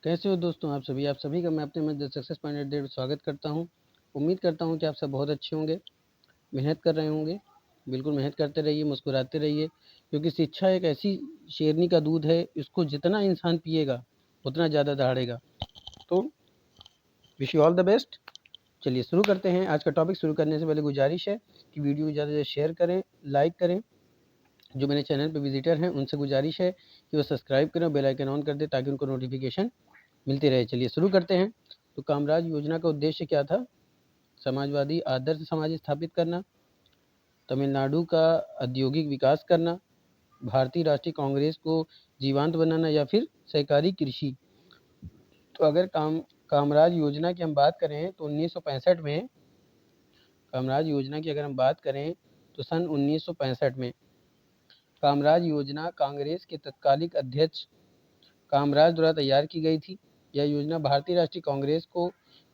कैसे हो दोस्तों आप सभी का मैं अपने मंच द सक्सेस पॉइंट एट स्वागत करता हूं। उम्मीद करता हूं कि आप सब बहुत अच्छे होंगे, मेहनत कर रहे होंगे। बिल्कुल मेहनत करते रहिए, मुस्कुराते रहिए, क्योंकि शिक्षा एक ऐसी शेरनी का दूध है, इसको जितना इंसान पिएगा उतना ज़्यादा दहाड़ेगा। तो wish you all the best. चलिए शुरू करते हैं। आज का टॉपिक शुरू करने से पहले गुजारिश है कि वीडियो को ज़्यादा से ज़्यादा शेयर करें, लाइक करें। जो मेरे चैनल पर विजिटर हैं उनसे गुजारिश है कि वो सब्सक्राइब करें और बेल आइकन ऑन कर दें ताकि उनको नोटिफिकेशन मिलती रहे। चलिए शुरू करते हैं। तो कामराज योजना का उद्देश्य क्या था? समाजवादी आदर्श समाज स्थापित करना, तमिलनाडु का औद्योगिक विकास करना, भारतीय राष्ट्रीय कांग्रेस को जीवंत बनाना या फिर सहकारी कृषि। तो अगर कामराज योजना की हम बात करें तो 1965 में, कामराज योजना की अगर हम बात करें तो सन 1965 में कामराज योजना कांग्रेस के तत्कालिक अध्यक्ष कामराज द्वारा तैयार की गई थी। यह योजना भारतीय राष्ट्रीय कांग्रेस को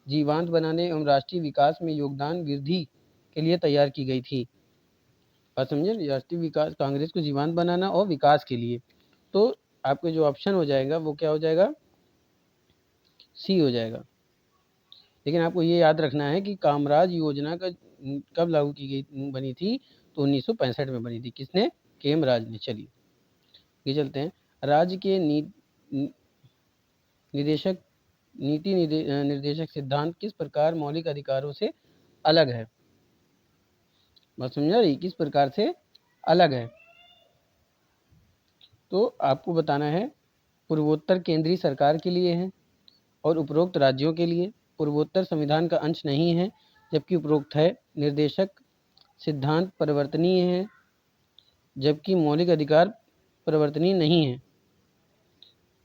जीवंत बनाने एवं राष्ट्रीय विकास में योगदान वृद्धि के लिए तैयार की गई थी। बात समझे? राष्ट्रीय विकास कांग्रेस को जीवंत बनाना और विकास के लिए। तो आपके जो ऑप्शन हो जाएगा वो क्या हो जाएगा? सी हो जाएगा। लेकिन आपको ये याद रखना है कि कामराज योजना का कब लागू की गई बनी थी? तो 1965 में बनी थी। किसने? केमराज ने। चलिए ये चलते हैं। राज्य के निदेशक नीति निर्देशक सिद्धांत किस प्रकार मौलिक अधिकारों से अलग है? बात समझा रही? किस प्रकार से अलग है? तो आपको बताना है पूर्वोत्तर केंद्रीय सरकार के लिए है और उपरोक्त राज्यों के लिए। पूर्वोत्तर संविधान का अंश नहीं है, जबकि उपरोक्त है। निर्देशक सिद्धांत परिवर्तनीय है, जबकि मौलिक अधिकार परिवर्तनीय नहीं है।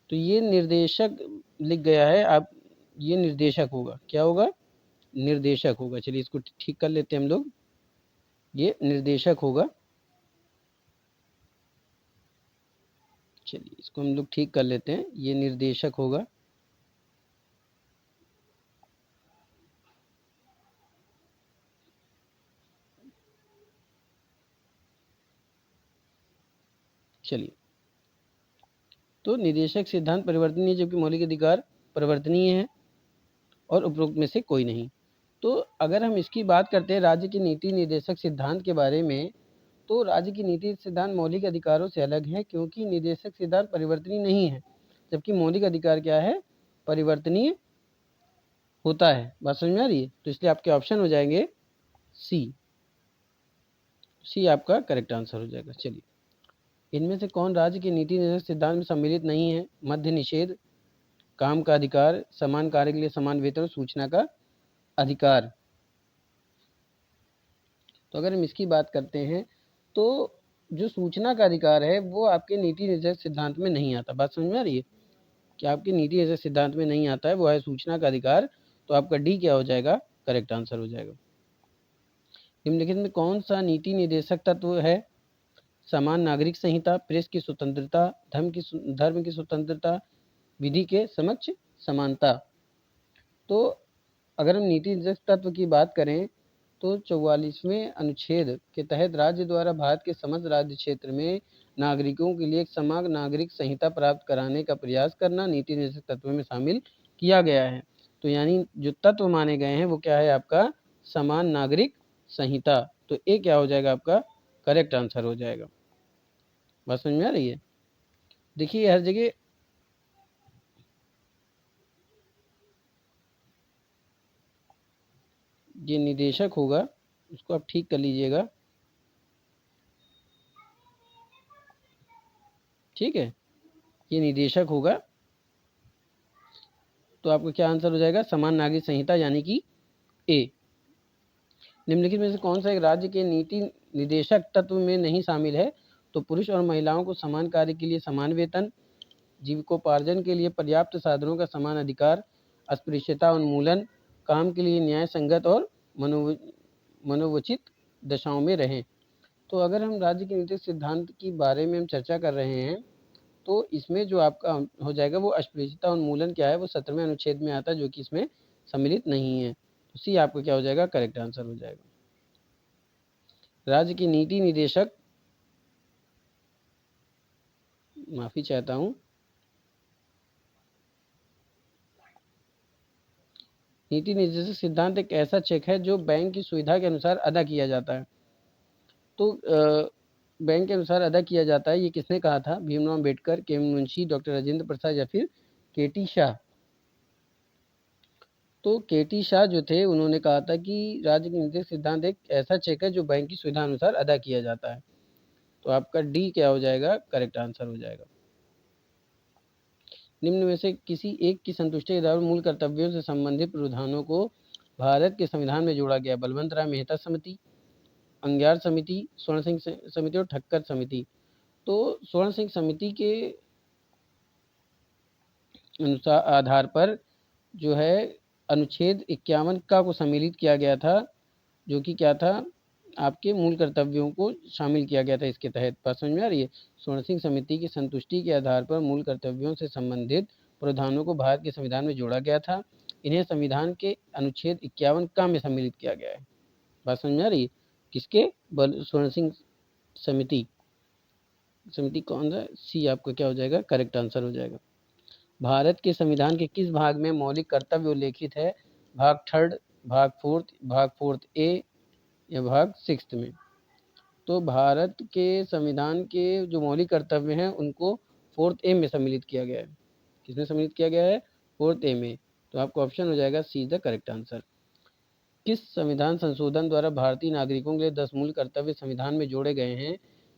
तो ये निर्देशक लिख गया है, आप ये निर्देशक होगा। क्या होगा? निर्देशक होगा। चलिए इसको ठीक कर लेते हैं हम लोग। ये निर्देशक होगा। चलिए इसको हम लोग ठीक कर लेते हैं। ये निर्देशक होगा। चलिए तो निदेशक सिद्धांत परिवर्तनीय जबकि मौलिक अधिकार परिवर्तनीय है और उपरोक्त में से कोई नहीं। तो अगर हम इसकी बात करते हैं राज्य की नीति निर्देशक सिद्धांत के बारे में, तो राज्य की नीति सिद्धांत मौलिक अधिकारों से अलग है, क्योंकि निर्देशक सिद्धांत परिवर्तनीय नहीं है, जबकि मौलिक अधिकार क्या है? परिवर्तनीय होता है। बात समझ में आ रही है? तो इसलिए आपके ऑप्शन हो जाएंगे सी। सी आपका करेक्ट आंसर हो जाएगा। चलिए इनमें से कौन राज्य के नीति निर्देशक सिद्धांत में सम्मिलित नहीं है? मध्य निषेध, काम का अधिकार, समान कार्य के लिए समान वेतन, सूचना का अधिकार। तो अगर हम इसकी बात करते हैं तो जो सूचना का अधिकार है वो आपके नीति निर्देशक सिद्धांत में नहीं आता। बात समझ में आ रही है कि आपके नीति निर्देशक सिद्धांत में नहीं आता है, वो है सूचना का अधिकार। तो आपका डी क्या हो जाएगा? करेक्ट आंसर हो जाएगा। निम्नलिखित में कौन सा नीति निर्देशक तत्व है? समान नागरिक संहिता, प्रेस की स्वतंत्रता, धर्म की स्वतंत्रता, विधि के समक्ष समानता। तो अगर हम नीति निर्देशक तत्व की बात करें तो 44वें अनुच्छेद के तहत राज्य द्वारा भारत के समस्त राज्य क्षेत्र में नागरिकों के लिए एक समग्र नागरिक संहिता प्राप्त कराने का प्रयास करना नीति निर्देशक तत्व में शामिल किया गया है। तो यानी जो तत्व माने गए हैं वो क्या है आपका? समान नागरिक संहिता। तो ए क्या हो जाएगा आपका? करेक्ट आंसर हो जाएगा। बात समझ में आ रही है? देखिए हर जगह ये निदेशक होगा, उसको आप ठीक कर लीजिएगा। ठीक है, ये निदेशक होगा। तो आपका क्या आंसर हो जाएगा? समान नागरिक संहिता, यानी कि ए। निम्नलिखित में से कौन सा एक राज्य के नीति निदेशक तत्व में नहीं शामिल है? तो पुरुष और महिलाओं को समान कार्य के लिए समान वेतन, जीविकोपार्जन के लिए पर्याप्त साधनों का समान अधिकार, अस्पृश्यता उन्मूलन, काम के लिए न्याय संगत और मनोवचित दशाओं में रहें। तो अगर हम राज्य के नीति सिद्धांत की बारे में हम चर्चा कर रहे हैं तो इसमें जो आपका हो जाएगा वो अस्पृश्यता उन्मूलन क्या है? वो 17वें अनुच्छेद में आता है, जो कि इसमें सम्मिलित नहीं है। तो सी आपका क्या हो जाएगा? करेक्ट आंसर हो जाएगा। राज्य की नीति निदेशक, माफी चाहता हूँ, नीति निर्देशक सिद्धांत एक ऐसा चेक है जो बैंक की सुविधा के अनुसार अदा किया जाता है। तो बैंक के अनुसार अदा किया जाता है, ये किसने कहा था? भीमराव अम्बेडकर, के एम मुंशी, डॉक्टर राजेंद्र प्रसाद या फिर के.टी. शाह। तो के.टी. शाह जो थे उन्होंने कहा था कि राजनीतिक सिद्धांत एक ऐसा चेक है जो बैंक की सुविधा अनुसार अदा किया जाता है। तो आपका डी क्या हो जाएगा? करेक्ट आंसर हो जाएगा। निम्न में से किसी एक की संतुष्टि के आधार पर मूल कर्तव्यों से संबंधित प्रावधानों को भारत के संविधान में जोड़ा गया? बलवंत राय मेहता समिति, अंग्यार समिति, स्वर्ण सिंह समिति और ठक्कर समिति। तो स्वर्ण सिंह समिति के अनुसार आधार पर जो है अनुच्छेद 51 का को सम्मिलित किया गया था, जो कि क्या था? आपके मूल कर्तव्यों को शामिल किया गया था इसके तहत। बात समझ में आ रही है? स्वर्ण सिंह समिति की संतुष्टि के आधार पर मूल कर्तव्यों से संबंधित प्रावधानों को भारत के संविधान में जोड़ा गया था। इन्हें संविधान के अनुच्छेद 51 का में सम्मिलित किया गया है। बात समझ में आ रही है? किसके? स्वर्ण सिंह समिति। समिति कौन सा? सी आपका क्या हो जाएगा? करेक्ट आंसर हो जाएगा। भारत के संविधान के किस भाग में मौलिक कर्तव्य उल्लेखित है? भाग 3, भाग 4, भाग 4A या भाग 6 में? तो भारत के संविधान के जो मौलिक कर्तव्य हैं उनको 4A में सम्मिलित किया गया है। किसमें सम्मिलित किया गया है? 4A में। तो आपका ऑप्शन हो जाएगा सी द करेक्ट आंसर। किस संविधान संशोधन द्वारा भारतीय नागरिकों के लिए 10 मूल कर्तव्य संविधान में जोड़े गए हैं?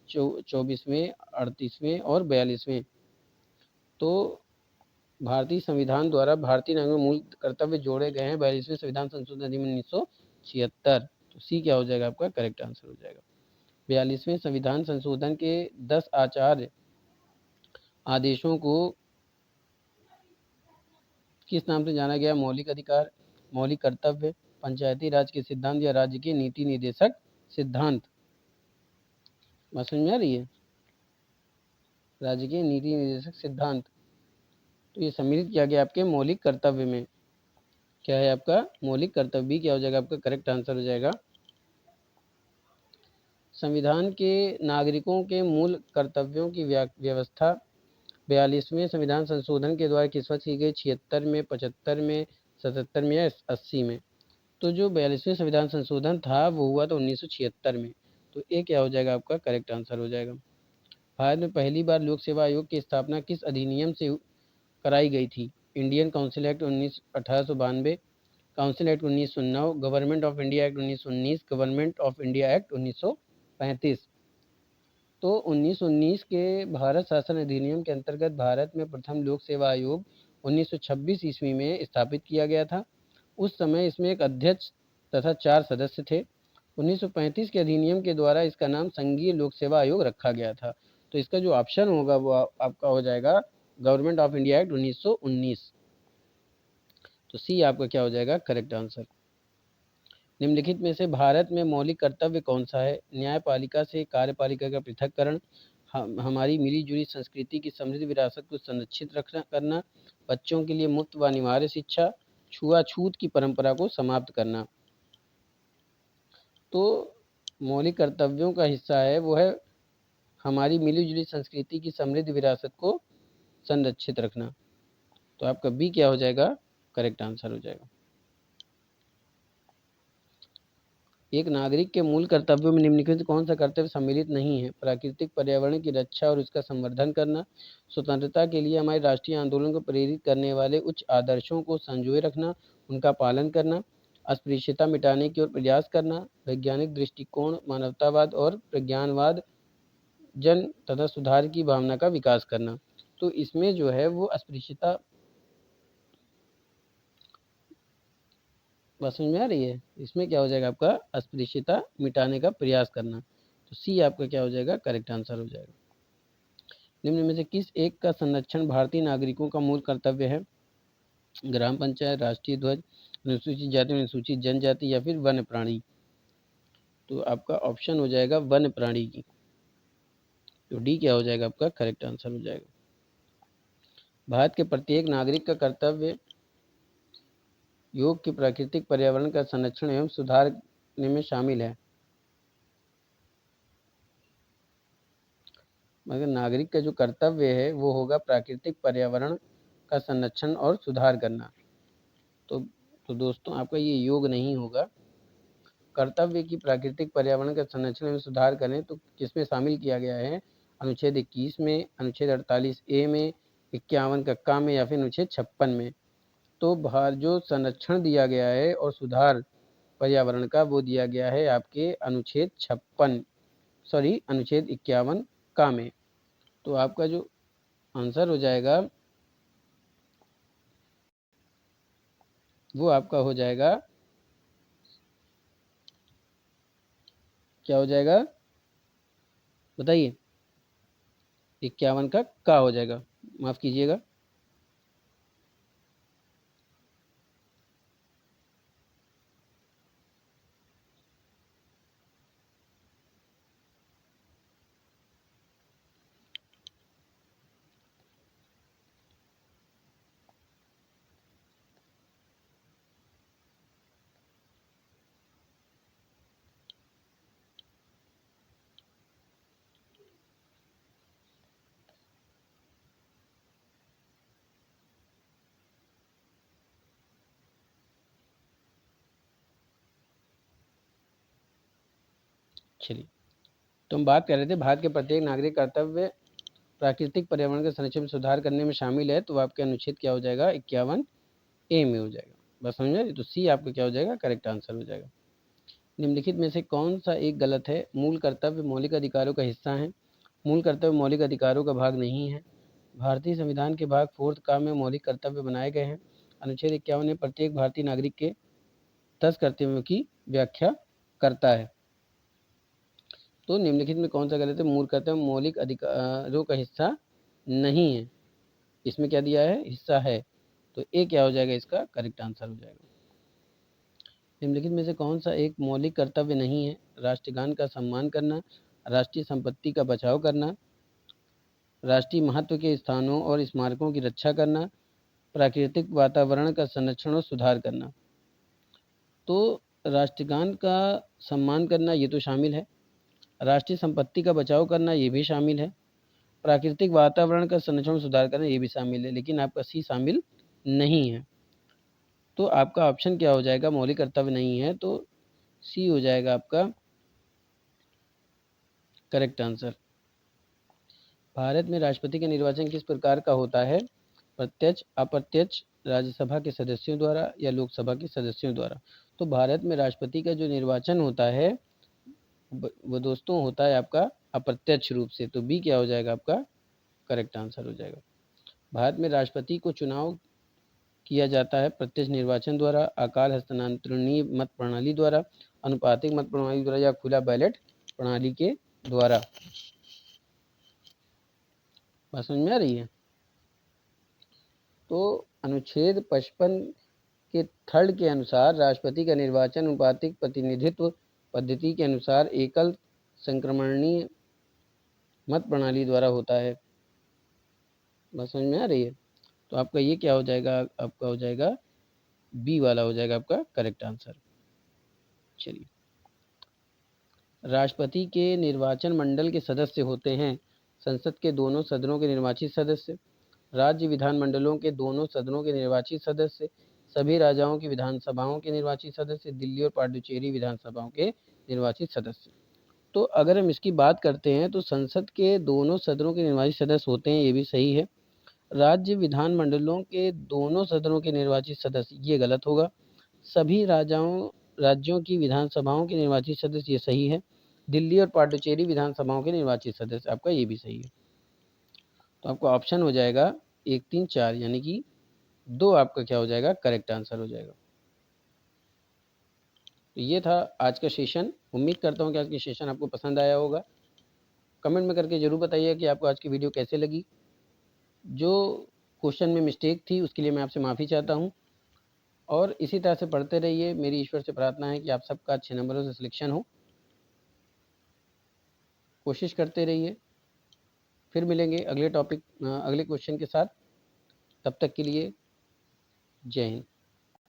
24वें, 38वें और 42वें। तो भारतीय संविधान द्वारा भारतीय नागरिकों में मूल कर्तव्य जोड़े गए हैं 42वें संविधान संशोधन अधिनियम 1976। तो सी क्या हो जाएगा? आपका करेक्ट आंसर हो जाएगा। 42वें संविधान संशोधन के 10 आचार्य आदेशों को किस नाम से जाना गया? मौलिक अधिकार, मौलिक कर्तव्य, पंचायती राज के सिद्धांत या राज्य के नीति निर्देशक सिद्धांत। बात समझ में आ रही है? राज्य के नीति निर्देशक सिद्धांत। तो ये सम्मिलित किया गया आपके मौलिक कर्तव्य में। क्या है आपका? मौलिक कर्तव्य। भी क्या हो जाएगा? आपका करेक्ट आंसर हो जाएगा। संविधान के नागरिकों के मूल कर्तव्यों की व्यवस्था 42वें संविधान संशोधन के द्वारा किस वक्त की गई? 76 में, 75 में, 77 में या 80 में? तो जो 42वें संविधान संशोधन था वो हुआ था 1976 में। तो ये क्या हो जाएगा? आपका करेक्ट आंसर हो जाएगा। भारत में पहली बार लोक सेवा आयोग की स्थापना किस अधिनियम से कराई गई थी? Indian council act 1892, council act 1909, government of India act 1919, government of India act 1935। तो 1919 के भारत शासन अधिनियम के अंतर्गत भारत में प्रथम लोक सेवा आयोग 1926 ईस्वी में स्थापित किया गया था। उस समय इसमें एक अध्यक्ष तथा 4 सदस्य थे। 1935 के अधिनियम के द्वारा इसका नाम संघीय लोक सेवा आयोग रखा गया था। तो इसका जो ऑप्शन होगा वो आपका हो जाएगा गवर्नमेंट ऑफ इंडिया एक्ट 1919। तो सी आपका क्या हो जाएगा? Correct answer. निम्नलिखित में से भारत में मौलिक कर्तव्य कौन सा है? न्यायपालिका से कार्यपालिका का पृथक्करण, हमारी मिली जुली संस्कृति की समृद्ध विरासत को संरक्षित रखना करना, बच्चों के लिए मुफ्त व अनिवार्य शिक्षा, छुआछूत की परंपरा को समाप्त करना। तो मौलिक कर्तव्यों का हिस्सा है वो है हमारी मिली जुली संस्कृति की समृद्ध विरासत को संरक्षित रखना। तो आपका बी क्या हो जाएगा? करेक्ट आंसर हो जाएगा। एक नागरिक के मूल कर्तव्यों में निम्नलिखित में कौन सा कर्तव्य सम्मिलित नहीं है? प्राकृतिक पर्यावरण की रक्षा और उसका संवर्धन करना, स्वतंत्रता के लिए हमारे राष्ट्रीय आंदोलन को प्रेरित करने वाले उच्च आदर्शों को संजोए रखना, उनका पालन करना, अस्पृश्यता मिटाने की ओर प्रयास करना, वैज्ञानिक दृष्टिकोण, मानवतावाद और प्रज्ञानवाद, जन तथा सुधार की भावना का विकास करना। तो इसमें जो है वो अस्पृश्यता, बात समझ में आ रही है? इसमें क्या हो जाएगा आपका? अस्पृश्यता मिटाने का प्रयास करना। तो सी आपका क्या हो जाएगा? करेक्ट आंसर हो जाएगा। निम्न में से किस एक का संरक्षण भारतीय नागरिकों का मूल कर्तव्य है? ग्राम पंचायत, राष्ट्रीय ध्वज, अनुसूचित जाति, अनुसूचित जनजाति या फिर वन्य प्राणी? तो आपका ऑप्शन हो जाएगा वन्य प्राणी की। तो डी क्या हो जाएगा? आपका करेक्ट आंसर हो जाएगा। भारत के प्रत्येक नागरिक का कर्तव्य योग के प्राकृतिक पर्यावरण का संरक्षण एवं सुधारने में शामिल है। मगर नागरिक का जो कर्तव्य है वो होगा प्राकृतिक पर्यावरण का संरक्षण और सुधार करना। तो तो दोस्तों आपका ये योग नहीं होगा। कर्तव्य की प्राकृतिक पर्यावरण का संरक्षण में सुधार करें तो किसमें शामिल किया गया है? अनुच्छेद 21 में, अनुच्छेद 48A में, 51 कक्का में या फिर अनुच्छेद 56 में। तो जो संरक्षण दिया गया है और सुधार पर्यावरण का वो दिया गया है आपके अनुच्छेद 51 का में। तो आपका जो आंसर हो जाएगा वो आपका हो जाएगा, क्या हो जाएगा बताइए? 51 का हो जाएगा, माफ़ कीजिएगा। चलिए, तो हम बात कर रहे थे भारत के प्रत्येक नागरिक कर्तव्य प्राकृतिक पर्यावरण के संरक्षण में सुधार करने में शामिल है। तो आपका अनुच्छेद क्या हो जाएगा? 51A में हो जाएगा। बस समझ में? तो सी आपका क्या हो जाएगा? करेक्ट आंसर हो जाएगा। निम्नलिखित में से कौन सा एक गलत है? मूल कर्तव्य मौलिक अधिकारों का हिस्सा है। मूल कर्तव्य मौलिक अधिकारों का भाग नहीं है। भारतीय संविधान के भाग 4 का में मौलिक कर्तव्य बनाए गए हैं। अनुच्छेद 51 में प्रत्येक भारतीय नागरिक के 10 कर्तव्यों की व्याख्या करता है। तो निम्नलिखित में कौन सा गलत है? मूल कर्तव्य मौलिक अधिकारों का हिस्सा नहीं है। इसमें क्या दिया है? हिस्सा है। तो ए क्या हो जाएगा? इसका करेक्ट आंसर हो जाएगा। निम्नलिखित में से कौन सा एक मौलिक कर्तव्य नहीं है? राष्ट्रगान का सम्मान करना, राष्ट्रीय संपत्ति का बचाव करना, राष्ट्रीय महत्व के स्थानों और स्मारकों की रक्षा करना, प्राकृतिक वातावरण का संरक्षण और सुधार करना। तो राष्ट्रगान का सम्मान करना ये तो शामिल है, राष्ट्रीय संपत्ति का बचाव करना ये भी शामिल है, प्राकृतिक वातावरण का संरक्षण और सुधार करना ये भी शामिल है, लेकिन आपका सी शामिल नहीं है। तो आपका ऑप्शन क्या हो जाएगा? मौलिक कर्तव्य नहीं है, तो सी हो जाएगा आपका करेक्ट आंसर। भारत में राष्ट्रपति का निर्वाचन किस प्रकार का होता है? प्रत्यक्ष, अप्रत्यक्ष, राज्यसभा के सदस्यों द्वारा या लोकसभा के सदस्यों द्वारा। तो भारत में राष्ट्रपति का जो निर्वाचन होता है वो दोस्तों होता है आपका अप्रत्यक्ष रूप से। तो बी क्या हो जाएगा? आपका करेक्ट आंसर हो जाएगा। भारत में राष्ट्रपति को चुनाव किया जाता है प्रत्यक्ष निर्वाचन द्वारा, अकाल हस्तांतरणीय मत प्रणाली द्वारा, अनुपातिक मत प्रणाली द्वारा या खुला बैलेट प्रणाली के द्वारा। बात समझ में आ रही है? तो अनुच्छेद 55 के थर्ड के अनुसार राष्ट्रपति का निर्वाचन अनुपातिक प्रतिनिधित्व पद्धति के अनुसार एकल संक्रमणीय मत प्रणाली द्वारा होता है। बात समझ में आ रही है? तो आपका ये क्या हो जाएगा? आपका हो जाएगा बी वाला हो जाएगा आपका करेक्ट आंसर। चलिए, राष्ट्रपति के निर्वाचन मंडल के सदस्य होते हैं संसद के दोनों सदनों के निर्वाचित सदस्य, राज्य विधानमंडलों के दोनों सदनों के निर्वाचित सदस्य, सभी राज्यों की विधानसभाओं के निर्वाचित सदस्य, दिल्ली और पांडिचेरी विधानसभाओं के निर्वाचित सदस्य। तो अगर हम इसकी बात करते हैं तो संसद के दोनों सदनों के निर्वाचित सदस्य होते हैं, ये भी सही है। राज्य विधानमंडलों के दोनों सदनों के निर्वाचित सदस्य, ये गलत होगा। सभी राज्यों की विधानसभाओं के निर्वाचित सदस्य, ये सही है। दिल्ली और पांडिचेरी विधानसभाओं के निर्वाचित सदस्य, आपका ये भी सही है। तो आपका ऑप्शन हो जाएगा 1, 3, 4, यानी कि 2 आपका क्या हो जाएगा? करेक्ट आंसर हो जाएगा। तो ये था आज का सेशन। उम्मीद करता हूँ कि आज की सेशन आपको पसंद आया होगा। कमेंट में करके ज़रूर बताइए कि आपको आज की वीडियो कैसे लगी। जो क्वेश्चन में मिस्टेक थी उसके लिए मैं आपसे माफ़ी चाहता हूँ, और इसी तरह से पढ़ते रहिए। मेरी ईश्वर से प्रार्थना है कि आप सबका अच्छे नंबरों से सिलेक्शन हो। कोशिश करते रहिए। फिर मिलेंगे अगले क्वेश्चन के साथ। तब तक के लिए जय हिंद।